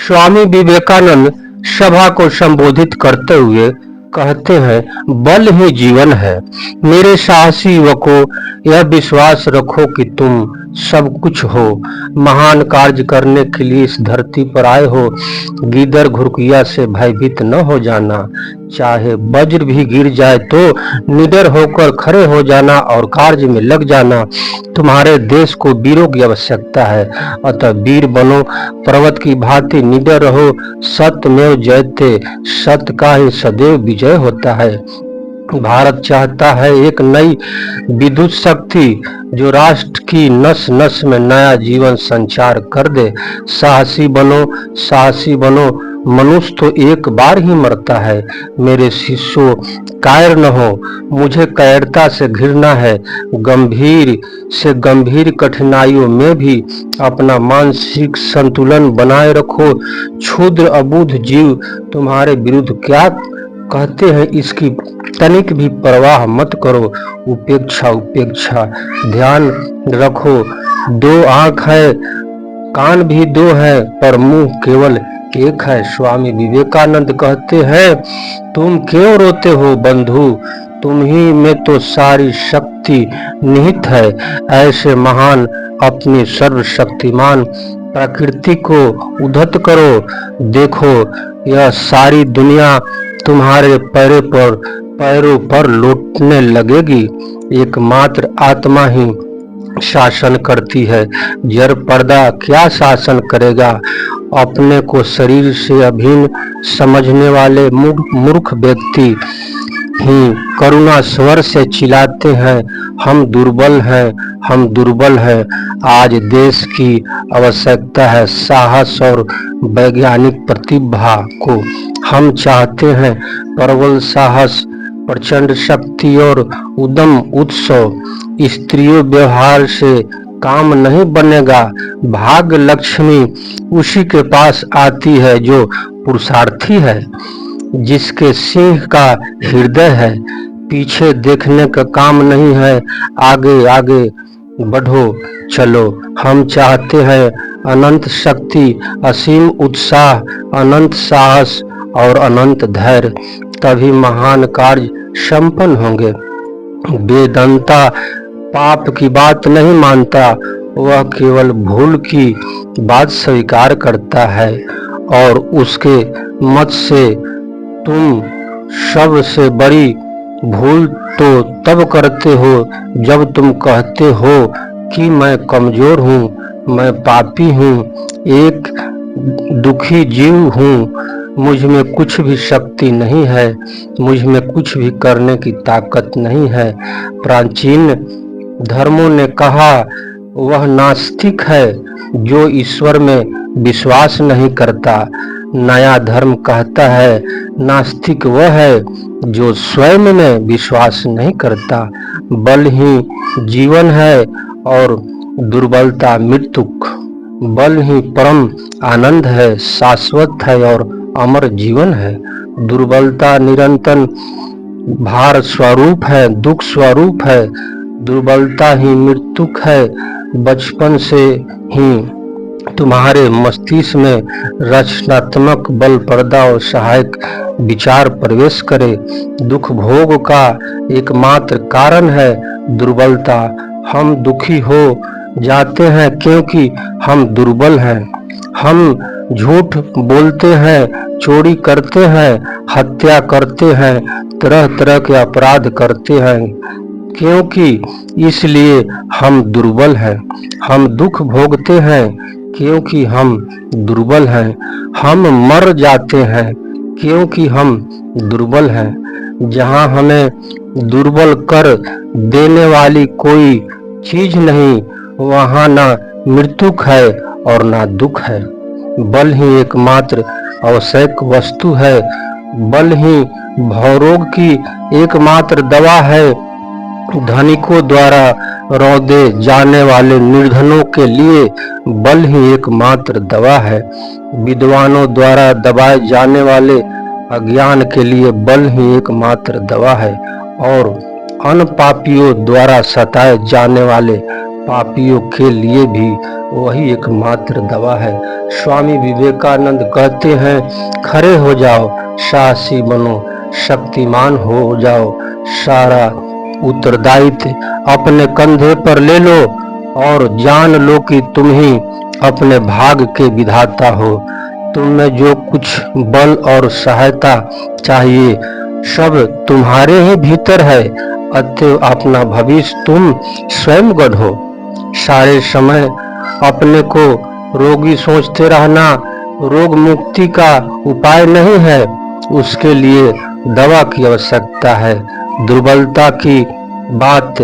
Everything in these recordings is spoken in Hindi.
स्वामी विवेकानंद सभा को संबोधित करते हुए कहते हैं, बल ही जीवन है। मेरे साहसी युवकों, यह विश्वास रखो कि तुम सब कुछ हो, महान कार्य करने के लिए इस धरती पर आए हो। गीदड़ घुरकिया से भयभीत न हो जाना, चाहे वज्र भी गिर जाए तो निडर होकर खड़े हो जाना और कार्य में लग जाना। तुम्हारे देश को वीरों की आवश्यकता है, अतः वीर बनो, पर्वत की भांति निडर रहो। सत्यमेव जयते, सत्य का ही सदैव विजय होता है। भारत चाहता है एक नई विद्युत शक्ति जो राष्ट्र की नस नस में नया जीवन संचार कर दे। साहसी बनो, साहसी बनो। मनुष्य तो एक बार ही मरता है। मेरे शिष्यों, कायर न हो, मुझे कायरता से घृणा है। गंभीर से गंभीर कठिनाइयों में भी अपना मानसिक संतुलन बनाए रखो। क्षुद्र अबुध जीव तुम्हारे विरुद्ध क्या कहते हैं, इसकी तनिक भी परवाह मत करो। उपेक्षा उपेक्षा, ध्यान रखो, दो आंख है, कान भी दो है, पर मुंह केवल एक है। स्वामी विवेकानंद कहते हैं, तुम क्यों रोते हो बंधु, तुम ही में तो सारी शक्ति निहित है। ऐसे महान अपनी सर्वशक्तिमान प्रकृति को उद्धत करो। देखो, यह सारी दुनिया तुम्हारे पैरों पर लौटने लगेगी। एकमात्र आत्मा ही शासन करती है। जड़ पर्दा क्या शासन करेगा। अपने को शरीर से अभिन्न समझने वाले मूर्ख व्यक्ति ही करुणा स्वर से चिल्लाते हैं, हम दुर्बल हैं, हम दुर्बल हैं। आज देश की आवश्यकता है साहस और वैज्ञानिक प्रतिभा को। हम चाहते हैं प्रबल साहस, प्रचंड शक्ति और उद्यम उत्सव। स्त्रियों व्यवहार से काम नहीं बनेगा। भाग्य लक्ष्मी उसी के पास आती है जो पुरुषार्थी है, जिसके सिंह का हृदय है। पीछे देखने का काम नहीं है, आगे आगे बढ़ो, चलो। हम चाहते हैं अनंत शक्ति, असीम उत्साह, अनंत साहस और अनंत धैर्य, तभी महान कार्य संपन्न होंगे। वेदांता पाप की बात नहीं मानता, वह केवल भूल की बात स्वीकार करता है और उसके मत से तुम सबसे बड़ी भूल तो तब करते हो जब तुम कहते हो कि मैं कमजोर हूँ, मैं पापी हूँ, एक दुखी जीव हूँ, मुझ में कुछ भी शक्ति नहीं है, मुझ में कुछ भी करने की ताकत नहीं है। प्राचीन धर्मों ने कहा वह नास्तिक है जो ईश्वर में विश्वास नहीं करता। नया धर्म कहता है नास्तिक वह है जो स्वयं में विश्वास नहीं करता। बल ही जीवन है और दुर्बलता मृत्यु। बल ही परम आनंद है, शाश्वत है और अमर जीवन है। दुर्बलता निरंतर भार स्वरूप है, दुख स्वरूप है। दुर्बलता ही मृत्यु है। बचपन से ही तुम्हारे मस्तिष्क में रचनात्मक बल पर्दा और सहायक विचार प्रवेश करे। दुख भोग का एकमात्र कारण है दुर्बलता। हम दुखी हो जाते हैं क्योंकि हम दुर्बल हैं। हम झूठ बोलते हैं, चोरी करते हैं, हत्या करते हैं, तरह तरह के अपराध करते हैं क्योंकि इसलिए हम दुर्बल हैं। हम दुख भोगते हैं क्योंकि हम दुर्बल हैं। हम मर जाते हैं क्योंकि हम दुर्बल हैं। जहाँ हमें दुर्बल कर देने वाली कोई चीज नहीं, वहाँ ना मृत्यु है और ना दुख है। बल ही एकमात्र आवश्यक वस्तु है। बल ही भवरोग की एकमात्र दवा है। धनिकों द्वारा रौंदे जाने वाले निर्धनों के लिए बल ही एकमात्र दवा है। विद्वानों द्वारा दबाए जाने वाले अज्ञान के लिए बल ही एकमात्र दवा है और अन पापियों द्वारा सताए जाने वाले पापियों के लिए भी वही एकमात्र दवा है। स्वामी विवेकानंद कहते हैं, खड़े हो जाओ, साहसी बनो, शक्तिमान हो जाओ, सारा उत्तरदायित्व अपने कंधे पर ले लो और जान लो कि तुम ही अपने भाग्य के विधाता हो। तुम में जो कुछ बल और सहायता चाहिए सब तुम्हारे ही भीतर है, अतएव अपना भविष्य तुम स्वयं गढ़ो। सारे समय अपने को रोगी सोचते रहना रोग मुक्ति का उपाय नहीं है, उसके लिए दवा की आवश्यकता है। दुर्बलता की बात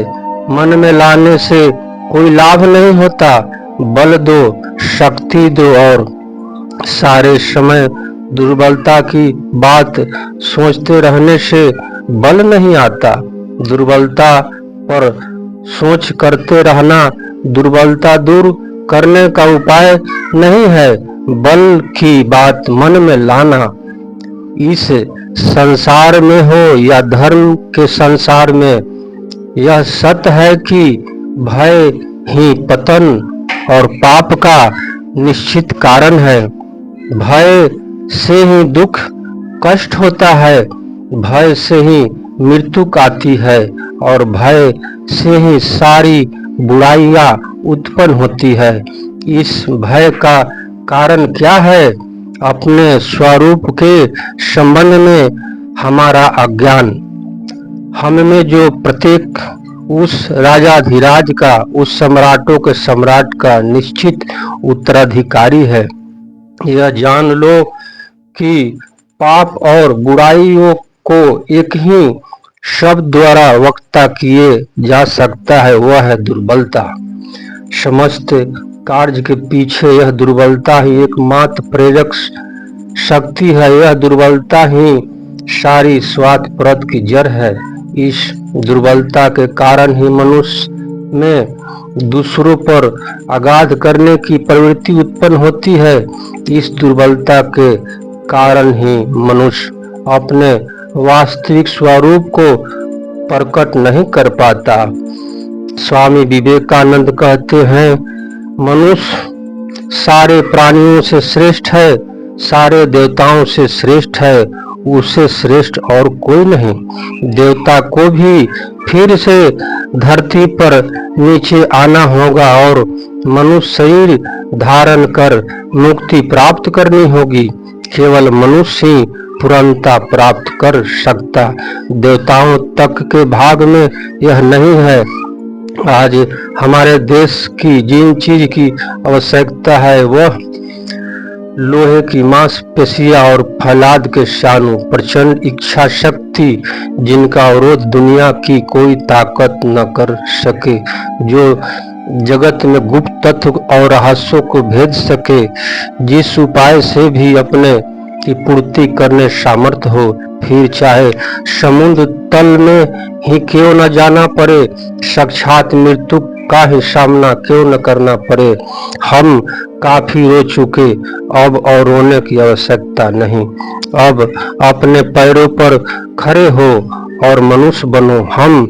मन में लाने से कोई लाभ नहीं होता। बल दो, शक्ति दो और सारे समय दुर्बलता की बात सोचते रहने से बल नहीं आता। दुर्बलता पर सोच करते रहना दुर्बलता दूर करने का उपाय नहीं है, बल की बात मन में लाना। इस संसार में हो या धर्म के संसार में, यह सत्य है कि भय ही पतन और पाप का निश्चित कारण है। भय से ही दुख कष्ट होता है, भय से ही मृत्यु आती है और भय से ही सारी बुराइयां उत्पन्न होती है। इस भय का कारण क्या है? अपने स्वरूप के संबंध में हमारा अज्ञान। हम में जो प्रत्येक उस राजाधिराज का, उस सम्राटों के सम्राट का निश्चित उत्तराधिकारी है। यह जान लो कि पाप और बुराइयों को एक ही शब्द द्वारा वक्ता किए जा सकता है, वह है दुर्बलता। समस्त कार्य के पीछे यह दुर्बलता ही एकमात्र प्रेरक शक्ति है। यह दुर्बलता ही सारी स्वार्थ परत की जड़ है। इस दुर्बलता के कारण ही मनुष्य में दूसरों पर आघात करने की प्रवृत्ति उत्पन्न होती है। इस दुर्बलता के कारण ही मनुष्य अपने वास्तविक स्वरूप को प्रकट नहीं कर पाता। स्वामी विवेकानंद कहते हैं, मनुष्य सारे प्राणियों से श्रेष्ठ है, सारे देवताओं से श्रेष्ठ है, उससे श्रेष्ठ और कोई नहीं। देवता को भी फिर से धरती पर नीचे आना होगा और मनुष्य शरीर धारण कर मुक्ति प्राप्त करनी होगी। केवल मनुष्य ही पूर्णता प्राप्त कर सकता, देवताओं तक के भाग में यह नहीं है। आज हमारे देश की जिन चीज की आवश्यकता है वह लोहे की मांसपेशियां और फौलाद के शानु, प्रचंड इच्छा शक्ति, जिनका अवरोध दुनिया की कोई ताकत न कर सके, जो जगत में गुप्त तत्व और रहस्यों को भेद सके, जिस उपाय से भी अपने की पूर्ति करने सामर्थ हो, फिर चाहे समुद्र तल में ही क्यों न जाना पड़े, साक्षात मृत्यु का ही सामना क्यों न करना पड़े। हम काफी रो चुके, अब और रोने की आवश्यकता नहीं। अब अपने पैरों पर खड़े हो और मनुष्य बनो। हम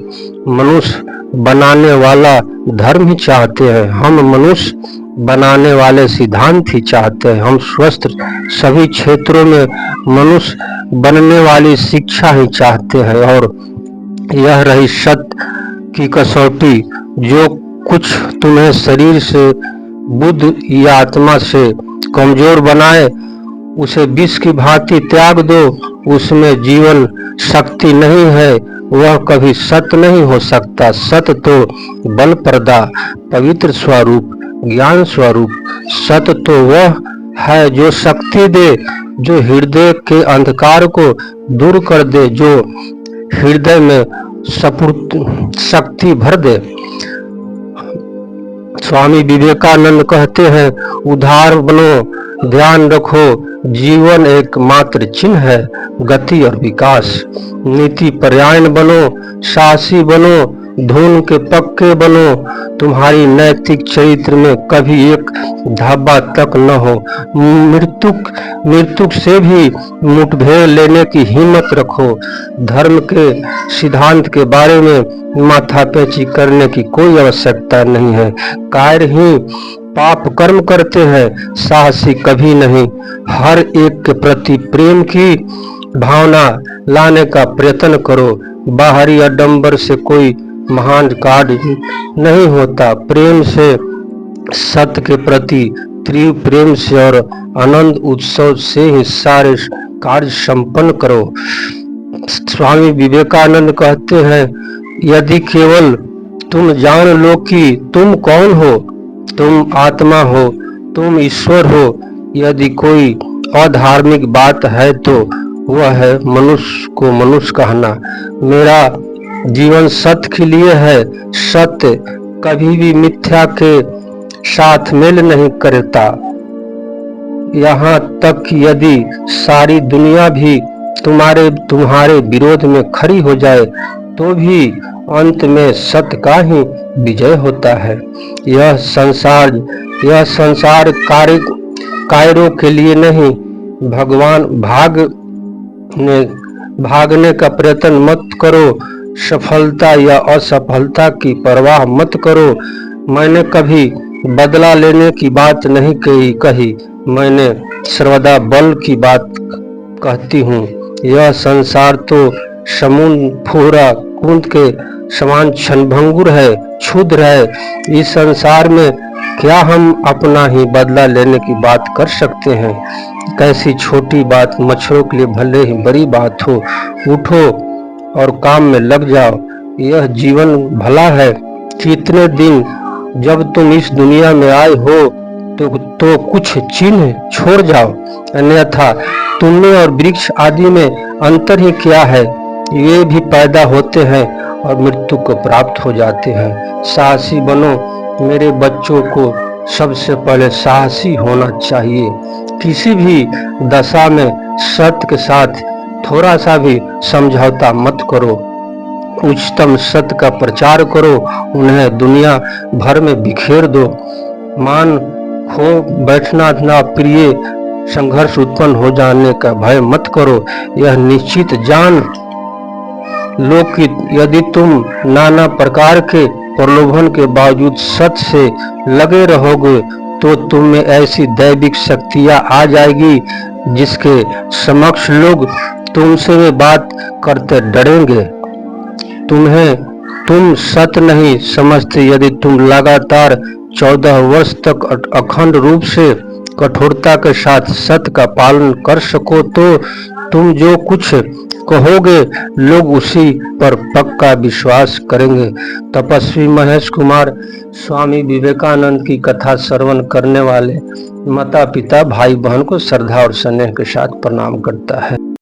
मनुष्य बनाने वाला धर्म ही चाहते हैं, हम मनुष्य बनाने वाले सिद्धांत ही चाहते हैं। हम स्वस्थ सभी क्षेत्रों में मनुष्य बनने वाली शिक्षा ही चाहते हैं। और यह रही सत्य की कसौटी, जो कुछ तुम्हें शरीर से, बुद्ध या आत्मा से कमजोर बनाए, उसे विष की भांति त्याग दो। उसमें जीवन शक्ति नहीं है, वह कभी सत्य नहीं हो सकता। सत्य तो बल प्रदा, पवित्र स्वरूप, ज्ञान स्वरूप। सत्य तो वह है जो शक्ति दे, जो हृदय के अंधकार को दूर कर दे, जो हृदय में सपूर्ण शक्ति भर दे। स्वामी विवेकानंद कहते हैं, उदार बनो, ध्यान रखो, जीवन एकमात्र चिन्ह है गति और विकास। नीति परायण बनो, साहसी बनो, धून के पक्के बनो, तुम्हारी नैतिक चरित्र में कभी एक धब्बा तक न हो। मृत्यु से भी मुठभेड़ लेने की हिम्मत रखो। धर्म के सिद्धांत के बारे में माथापेची करने की कोई आवश्यकता नहीं है। कायर ही पाप कर्म करते हैं, साहसी कभी नहीं। हर एक के प्रति प्रेम की भावना लाने का प्रयत्न करो। बाहरी आडंबर से कोई महान कार्य नहीं होता। प्रेम से, सत्य के प्रति तीव्र प्रेम से और आनंद उत्सव से ही सारे कार्य संपन्न करो। स्वामी विवेकानंद कहते हैं, यदि केवल तुम जान लो कि तुम कौन हो, तुम आत्मा हो, तुम ईश्वर हो, यदि कोई अधार्मिक बात है तो वह है मनुष्य को मनुष्य कहना। मेरा जीवन सत्य के लिए है। सत्य कभी भी मिथ्या के साथ मेल नहीं करता। यहाँ तक कि यदि सारी दुनिया भी तुम्हारे विरोध में खड़ी हो जाए तो भी अंत में सत्य का ही विजय होता है। यह संसार कायरों के लिए नहीं। भगवान भागने का प्रयत्न मत करो। सफलता या असफलता की परवाह मत करो। मैंने कभी बदला लेने की बात नहीं कही। मैंने सर्वदा बल की बात कहती हूँ। यह संसार तो समुद्र फुहरा कुंद के समान क्षणभंगुर है, क्षुद्र है। इस संसार में क्या हम अपना ही बदला लेने की बात कर सकते हैं? कैसी छोटी बात मच्छरों के लिए भले ही बड़ी बात हो। उठो और काम में लग जाओ। यह जीवन भला है। कितने दिन जब तुम इस दुनिया में आए हो तो कुछ चिन्ह छोड़ जाओ, अन्यथा तुमने और वृक्ष आदि में अंतर ही क्या है? ये भी पैदा होते हैं और मृत्यु को प्राप्त हो जाते हैं। साहसी बनो। मेरे बच्चों को सबसे पहले साहसी होना चाहिए। किसी भी दशा में सत्य के साथ थोड़ा सा भी समझौता मत करो। उच्चतम सत्य का प्रचार करो। उन्हें दुनिया भर में बिखेर दो। मान खो बैठना ना प्रिय संघर्ष उत्पन्न हो जाने का भय मत करो। यह निश्चित जान लो कि यदि तुम नाना प्रकार के प्रलोभन के बावजूद सत्य से लगे रहोगे तो तुम में ऐसी दैविक शक्तियां आ जाएगी जिसके समक्ष लोग तुमसे वे बात करते डरेंगे। तुम सत्य नहीं समझते। यदि तुम लगातार 14 वर्ष तक अखंड रूप से कठोरता के साथ सत्य का पालन कर सको तो तुम जो कुछ कहोगे लोग उसी पर पक्का विश्वास करेंगे। तपस्वी महेश कुमार स्वामी विवेकानंद की कथा श्रवण करने वाले माता पिता भाई बहन को श्रद्धा और स्नेह के साथ प्रणाम करता है।